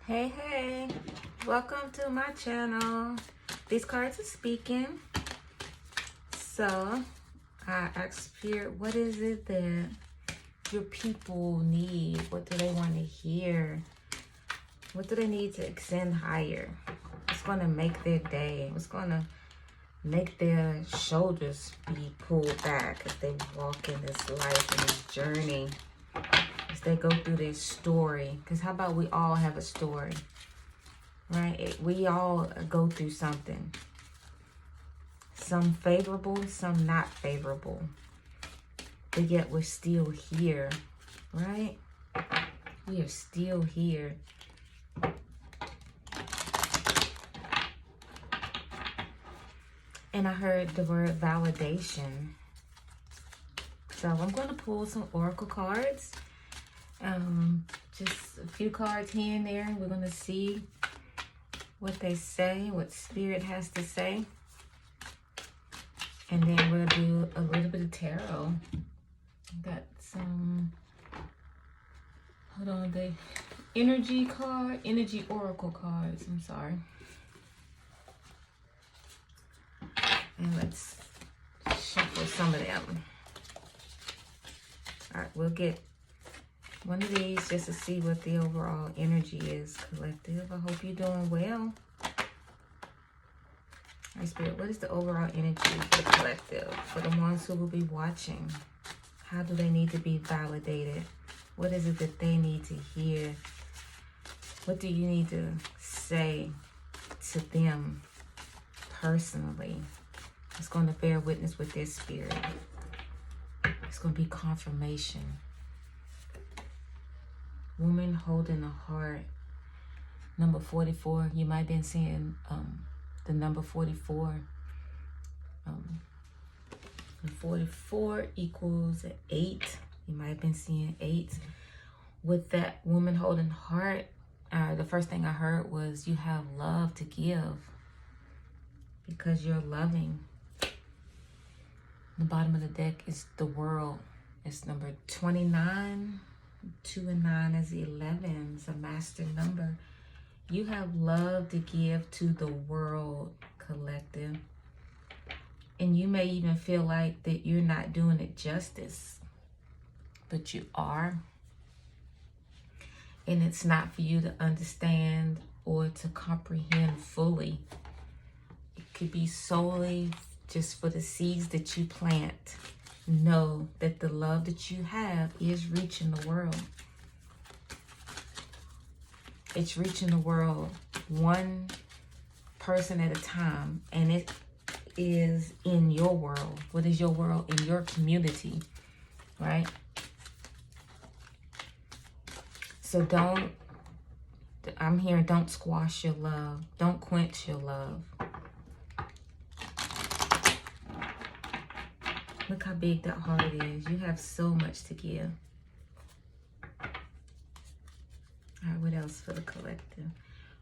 Hey, welcome to my channel. These cards are speaking. So I asked Spirit, what is it that your people need? What do they want to hear? What do they need to extend higher? What's going to make their day? What's going to make their shoulders be pulled back as they walk in this life and this journey? As they go through their story. Because how about we all have a story, right? We all go through something. Some favorable, some not favorable. But yet we're still here, right? We are still here. And I heard the word validation. So I'm going to pull some oracle cards. Just a few cards here and there. We're going to see what they say, what Spirit has to say. And then we're going to do a little bit of tarot. Got some, hold on, the energy oracle cards, I'm sorry. And let's shuffle some of them. All right, we'll get one of these just to see what the overall energy is, collective. I hope you're doing well. All right, Spirit, what is the overall energy for the collective? For the ones who will be watching, how do they need to be validated? What is it that they need to hear? What do you need to say to them personally? It's going to bear witness with their spirit. It's going to be confirmation. Woman holding a heart. Number 44. You might have been seeing the number 44. 44 equals 8. You might have been seeing 8. With that woman holding heart, the first thing I heard was you have love to give because you're loving. The bottom of the deck is the world. It's number 29. 2 and 9 is 11. It's a master number. You have love to give to the world, collective. And you may even feel like that you're not doing it justice. But you are. And it's not for you to understand or to comprehend fully. It could be solely just for the seeds that you plant. Know that the love that you have is reaching the world. It's reaching the world one person at a time. And it is in your world. What is your world? In your community, right? So I'm hearing don't squash your love. Don't quench your love. Look how big that heart is. You have so much to give. All right, what else for the collective?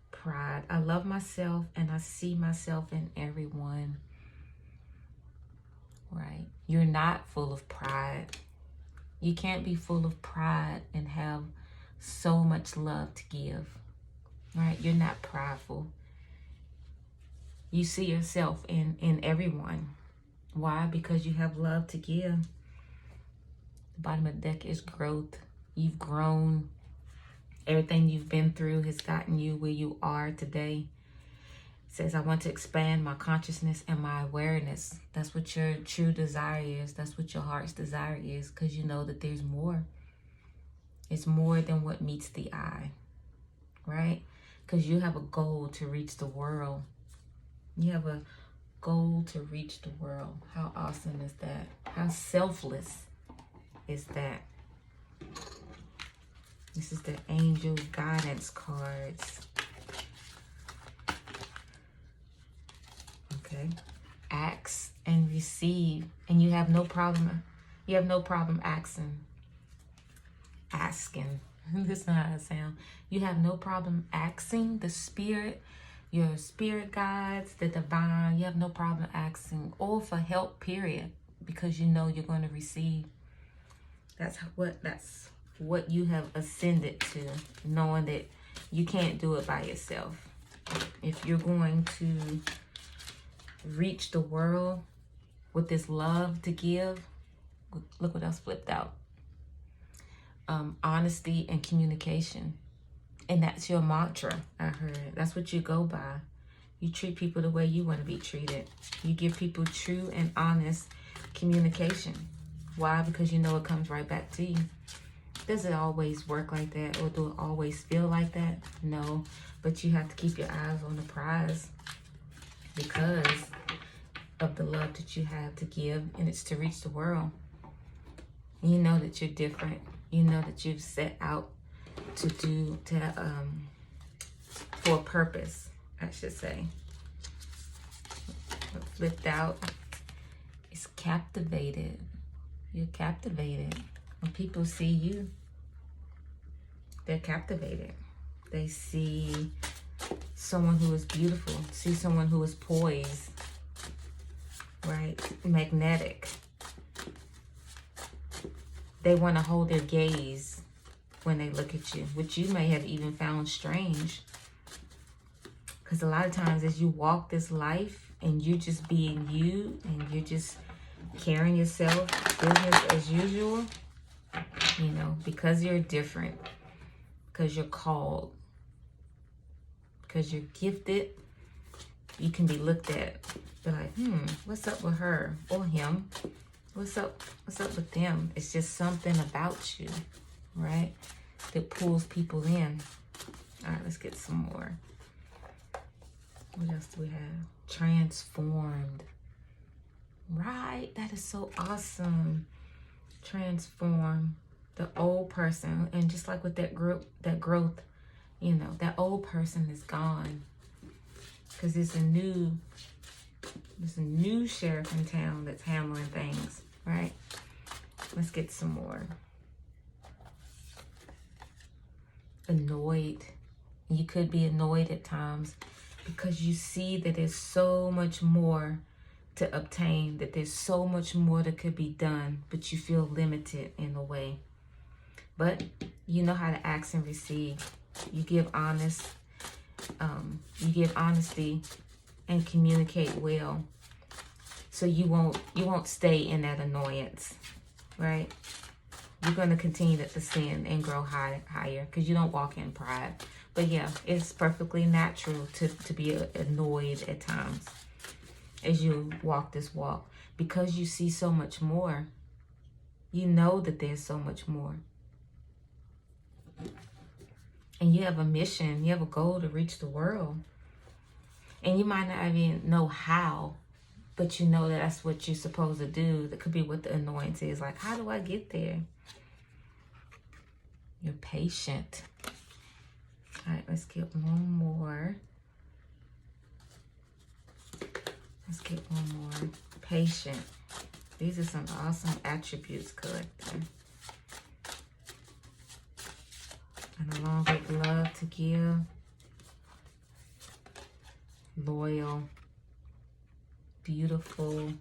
Pride. I love myself and I see myself in everyone. Right? You're not full of pride. You can't be full of pride and have so much love to give. Right? You're not prideful. You see yourself in everyone. Why? Because you have love to give. The bottom of the deck is growth. You've grown. Everything you've been through has gotten you where you are today. It says, I want to expand my consciousness and my awareness. That's what your true desire is. That's what your heart's desire is, because you know that there's more. It's more than what meets the eye, right? Because you have a goal to reach the world. You have a goal to reach the world. How awesome is that? How selfless is that? This is the angel guidance cards. Okay. Ask and receive. And you have no problem. You have no problem asking. Listen how it sounds. You have no problem asking the spirit, your spirit guides, the divine. You have no problem asking or for help, period, because you know you're going to receive. That's what you have ascended to, knowing that You can't do it by yourself. If you're going to reach the world with this love to give, look what else flipped out. Honesty and communication. And that's your mantra, I heard. That's what you go by. You treat people the way you want to be treated. You give people true and honest communication. Why? Because you know it comes right back to you. Does it always work like that, or do it always feel like that? No, but you have to keep your eyes on the prize because of the love that you have to give, and it's to reach the world. You know that you're different. You know that you've set out for a purpose, I should say. What flipped out is captivated. You're captivated. When people see you, they're captivated. They see someone who is beautiful, see someone who is poised, right? Magnetic. They want to hold their gaze when they look at you, which you may have even found strange. Because a lot of times as you walk this life and you just being you and you're just carrying yourself business as usual, you know, because you're different, because you're called, because you're gifted, you can be looked at, be like, what's up with her or him? What's up with them? It's just something about you, right, that pulls people in. All right, let's get some more. What else do we have? Transformed. Right, that is so awesome. Transform the old person, and just like with that growth, you know, that old person is gone because there's a new sheriff in town that's handling things, right? Let's get some more. Annoyed. You could be annoyed at times because you see that there's so much more to obtain, that there's so much more that could be done, but you feel limited in a way. But you know how to ask and receive. You give honesty and communicate well. So you won't stay in that annoyance, right? You're going to continue to ascend and grow higher because you don't walk in pride. But yeah, it's perfectly natural to be annoyed at times as you walk this walk, because you see so much more. You know that there's so much more. And you have a mission, you have a goal to reach the world. And you might not even know how, but you know that that's what you're supposed to do. That could be what the annoyance is. Like, how do I get there? You're patient. All right, let's get one more. Let's get one more. Patient. These are some awesome attributes, collector. And along with love to give, loyal, beautiful,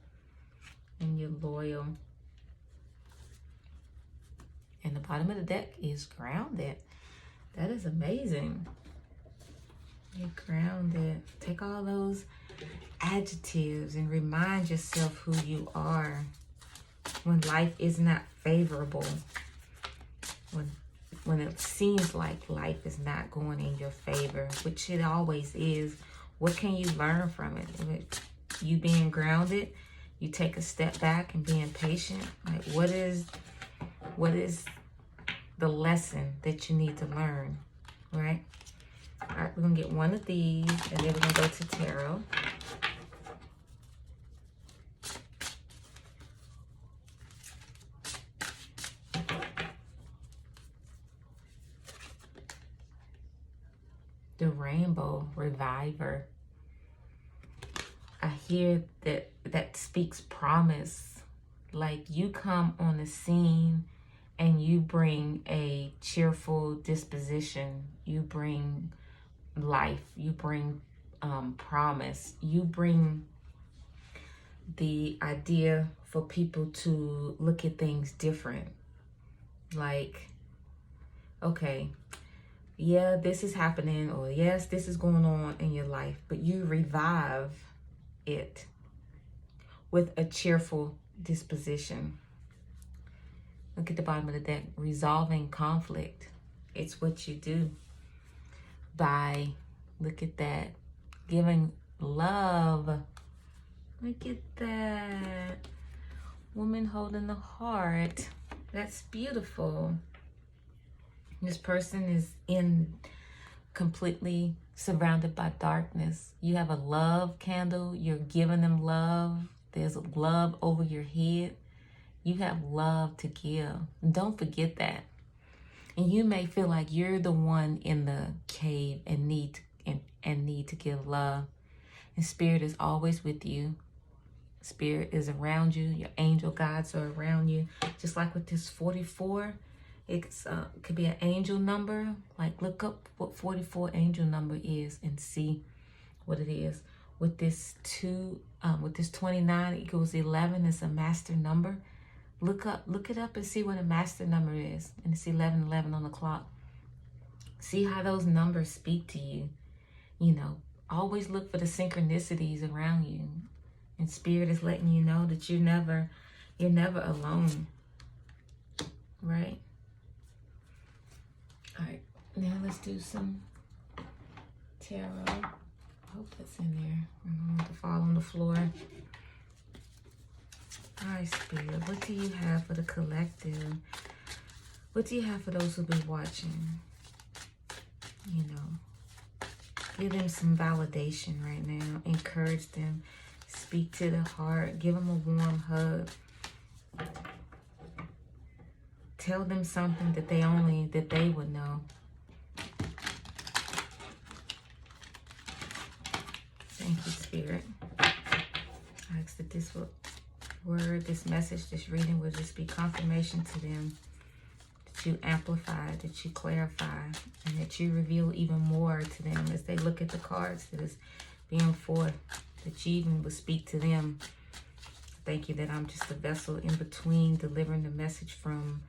and you're loyal. And the bottom of the deck is grounded. That is amazing. You're grounded. Take all those adjectives and remind yourself who you are when life is not favorable. When it seems like life is not going in your favor, which it always is. What can you learn from it? You being grounded, you take a step back and being patient. Like, what is the lesson that you need to learn, right? All right, we're going to get one of these, and then we're going to go to tarot. The Rainbow Reviver. I hear that speaks promise. Like, you come on the scene and you bring a cheerful disposition. You bring life. You bring promise. You bring the idea for people to look at things different. Like, okay, yeah, this is happening, or yes, this is going on in your life, but you revive it with a cheerful disposition. Look at the bottom of the deck. Resolving conflict. It's what you do by, look at that, giving love. Look at that. Woman holding the heart. That's beautiful. This person is completely surrounded by darkness. You have a love candle. You're giving them love. There's love over your head. You have love to give. Don't forget that. And you may feel like you're the one in the cave and need to give love. And Spirit is always with you. Spirit is around you. Your angel guides are around you. Just like with this 44, it could be an angel number. Like, look up what 44 angel number is and see what it is. With this 29 equals 11 is a master number. Look it up and see what a master number is. And it's 11:11 on the clock. See how those numbers speak to you. You know, always look for the synchronicities around you. And Spirit is letting you know that you're never alone. Right? All right, now let's do some tarot. I hope that's in there. I don't want to fall on the floor. All right, Spirit, what do you have for the collective? What do you have for those who'll be watching? You know, give them some validation right now. Encourage them. Speak to the heart. Give them a warm hug. Tell them something that they would know. Thank you, Spirit. I ask that this word, this message, this reading will just be confirmation to them. That you amplify, that you clarify, and that you reveal even more to them as they look at the cards that is being forth. That you even will speak to them. Thank you that I'm just a vessel in between, delivering the message from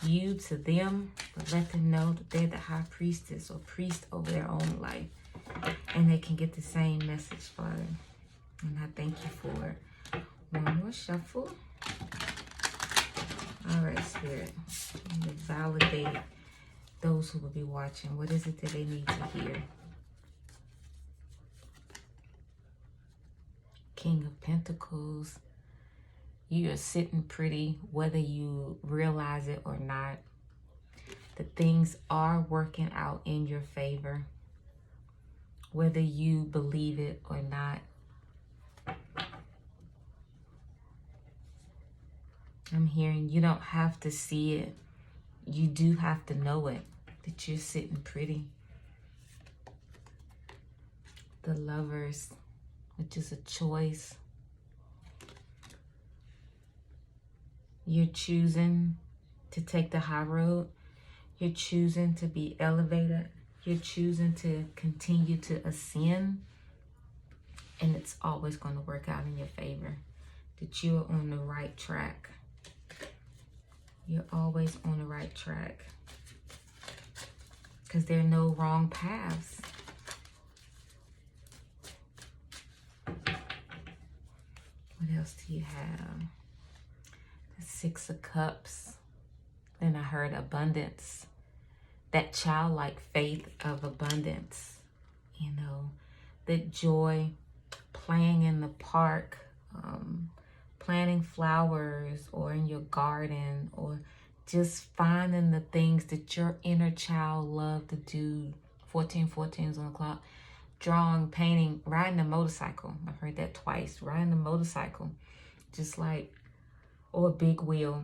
you to them, but let them know that they're the high priestess or priest over their own life, and they can get the same message, Father. And I thank you for it. One more shuffle. All right, Spirit. I'm going to validate those who will be watching. What is it that they need to hear? King of Pentacles. You are sitting pretty, whether you realize it or not. The things are working out in your favor, whether you believe it or not. I'm hearing you don't have to see it. You do have to know it, that you're sitting pretty. The Lovers, which is a choice. You're choosing to take the high road. You're choosing to be elevated. You're choosing to continue to ascend. And it's always going to work out in your favor. That you're on the right track. You're always on the right track. Because there are no wrong paths. What else do you have? The Six of Cups. Then I heard abundance. That childlike faith of abundance. You know, that joy, playing in the park, planting flowers or in your garden, or just finding the things that your inner child loved to do. 1414 is on the clock. Drawing, painting, riding a motorcycle. I've heard that twice. Riding a motorcycle. Just like, or a big wheel,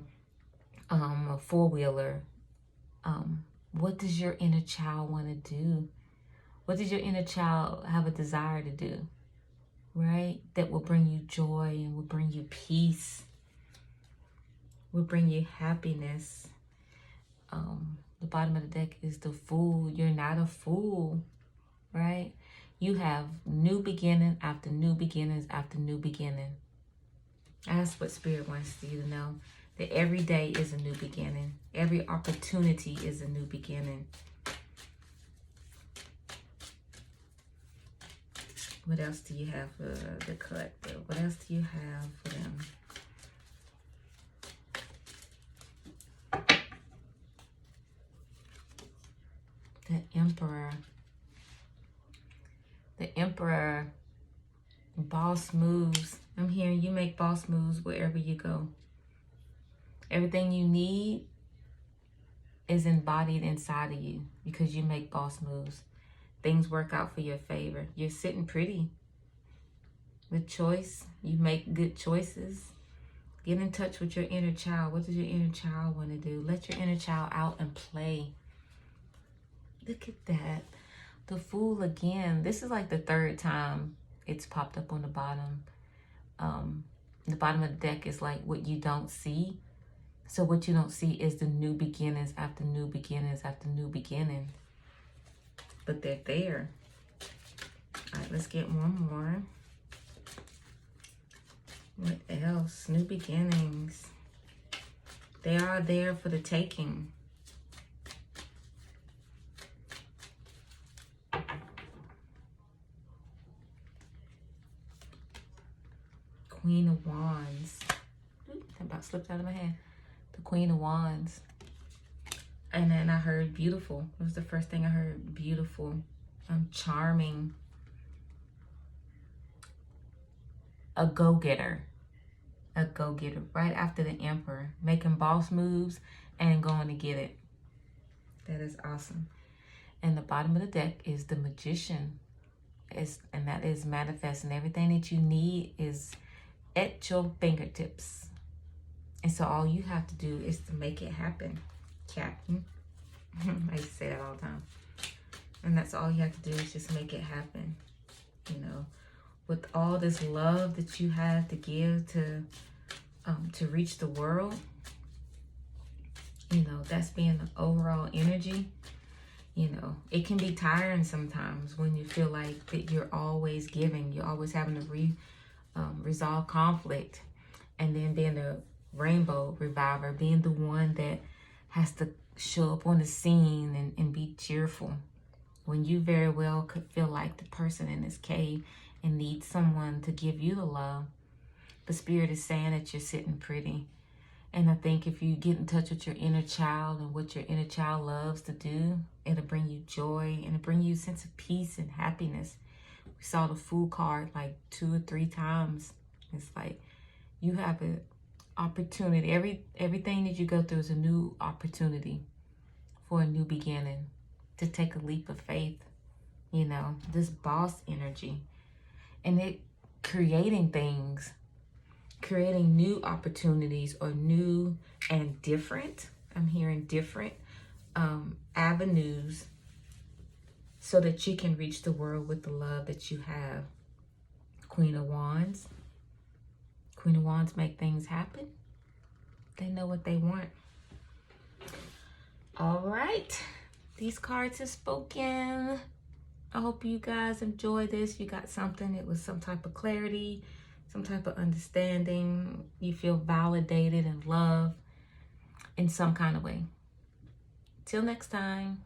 a four-wheeler. What does your inner child want to do? What does your inner child have a desire to do? Right? That will bring you joy and will bring you peace. Will bring you happiness. The bottom of the deck is the Fool. You're not a fool. Right? You have new beginning after new beginnings after new beginning. That's what Spirit wants you to know. That every day is a new beginning. Every opportunity is a new beginning. What else do you have for the collective? What else do you have for them? The Emperor. The Emperor. Boss moves. I'm hearing you make boss moves wherever you go. Everything you need is embodied inside of you because you make boss moves. Things work out for your favor. You're sitting pretty. With choice, you make good choices. Get in touch with your inner child. What does your inner child want to do? Let your inner child out and play. Look at that. The Fool again. This is like the third time it's popped up on the bottom. The bottom of the deck is like what you don't see. So what you don't see is the new beginnings after new beginnings after new beginnings. But they're there. All right, let's get one more. What else? New beginnings. They are there for the taking. Queen of Wands. Oop, that about slipped out of my hand. The Queen of Wands. And then I heard beautiful. It was the first thing I heard. Beautiful. Charming. A go-getter. A go-getter. Right after the Emperor. Making boss moves and going to get it. That is awesome. And the bottom of the deck is the Magician. And that is manifesting. Everything that you need is at your fingertips. And so all you have to do is to make it happen, Captain. I used to say that all the time. And that's all you have to do is just make it happen. You know, with all this love that you have to give to reach the world, you know, that's being the overall energy. You know, it can be tiring sometimes when you feel like that you're always giving. You're always having to resolve conflict. And then being the rainbow reviver, being the one that has to show up on the scene and be cheerful. When you very well could feel like the person in this cave and need someone to give you the love. The Spirit is saying that you're sitting pretty. And I think if you get in touch with your inner child and what your inner child loves to do, it'll bring you joy and it'll bring you a sense of peace and happiness. We saw the Fool card like 2 or 3 times. It's like you have an opportunity. Everything that you go through is a new opportunity for a new beginning, to take a leap of faith. You know, this boss energy. And it creating things, creating new opportunities or new and different. I'm hearing different avenues so that you can reach the world with the love that you have. Queen of Wands. Queen of Wands make things happen. They know what they want. All right. These cards have spoken. I hope you guys enjoy this. You got something. It was some type of clarity, some type of understanding. You feel validated and loved in some kind of way. Till next time.